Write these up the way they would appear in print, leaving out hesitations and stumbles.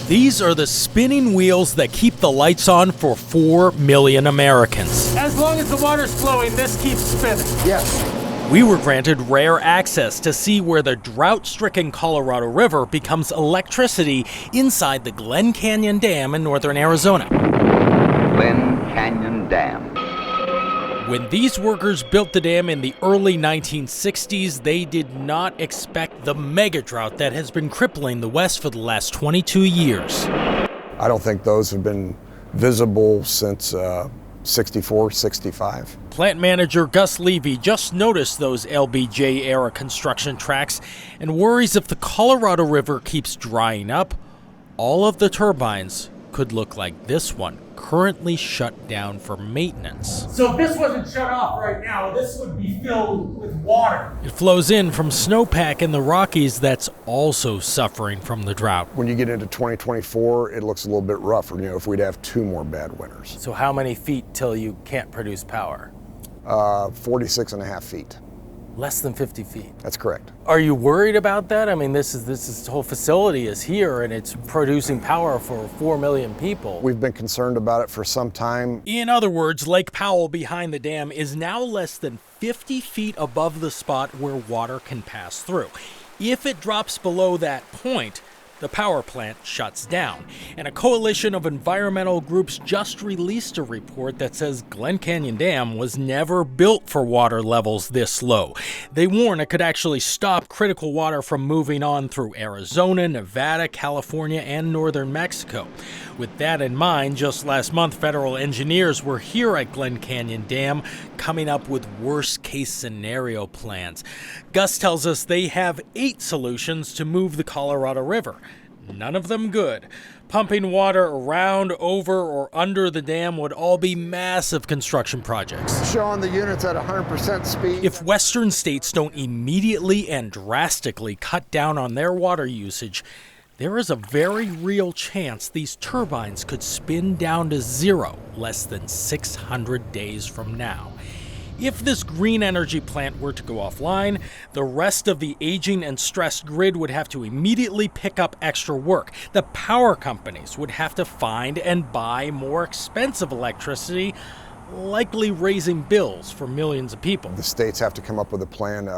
These are the spinning wheels that keep the lights on for 4 million Americans. As long as the water's flowing, this keeps spinning. Yes. We were granted rare access to see where the drought-stricken Colorado River becomes electricity inside the Glen Canyon Dam in northern Arizona. Glen Canyon Dam. When these workers built the dam in the early 1960s, they did not expect the megadrought that has been crippling the West for the last 22 years. I don't think those have been visible since 64, 65. Plant manager Gus Levy just noticed those LBJ-era construction tracks and worries if the Colorado River keeps drying up, all of the turbines could look like this one, currently shut down for maintenance. So if this wasn't shut off right now, this would be filled with water. It flows in from snowpack in the Rockies that's also suffering from the drought. When you get into 2024, it looks a little bit rougher, if we'd have 2 more bad winters. So how many feet till you can't produce power? 46 and a half feet. Less than 50 feet. That's correct. Are you worried about that? I mean, this whole facility is here and it's producing power for 4 million people. We've been concerned about it for some time. In other words, Lake Powell behind the dam is now less than 50 feet above the spot where water can pass through. If it drops below that point, the power plant shuts down. And a coalition of environmental groups just released a report that says Glen Canyon Dam was never built for water levels this low. They warn it could actually stop critical water from moving on through Arizona, Nevada, California, and northern Mexico. With that in mind, just last month, federal engineers were here at Glen Canyon Dam coming up with worst-case scenario plans. Gus tells us they have 8 solutions to move the Colorado River. None of them good. Pumping water around, over, or under the dam would all be massive construction projects. Showing the units at 100% speed. If western states don't immediately and drastically cut down on their water usage, there is a very real chance these turbines could spin down to zero less than 600 days from now. If this green energy plant were to go offline, the rest of the aging and stressed grid would have to immediately pick up extra work. The power companies would have to find and buy more expensive electricity, likely raising bills for millions of people. The states have to come up with a plan,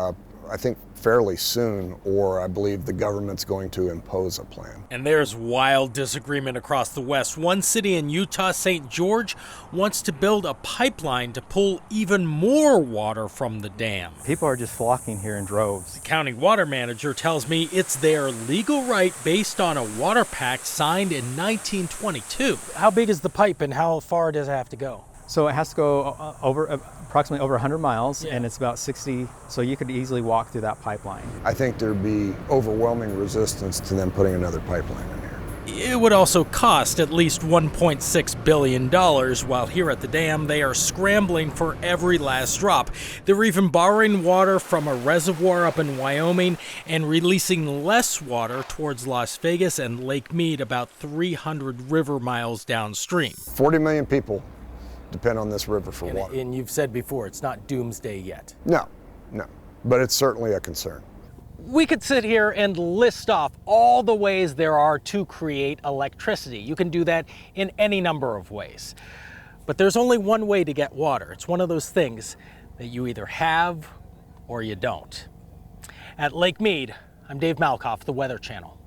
I think fairly soon, or I believe the government's going to impose a plan. And there's wild disagreement across the West. One city in Utah, St. George, wants to build a pipeline to pull even more water from the dam. People are just flocking here in droves. The county water manager tells me it's their legal right based on a water pact signed in 1922. How big is the pipe and how far does it have to go? So it has to go approximately over 100 miles, and it's about 60, so you could easily walk through that pipeline. I think there'd be overwhelming resistance to them putting another pipeline in here. It would also cost at least $1.6 billion, while here at the dam they are scrambling for every last drop. They're even borrowing water from a reservoir up in Wyoming and releasing less water towards Las Vegas and Lake Mead about 300 river miles downstream. 40 million people depend on this river for water. And you've said before, it's not doomsday yet. No, but it's certainly a concern. We could sit here and list off all the ways there are to create electricity. You can do that in any number of ways. But there's only one way to get water. It's one of those things that you either have or you don't. At Lake Mead, I'm Dave Malkoff, the Weather Channel.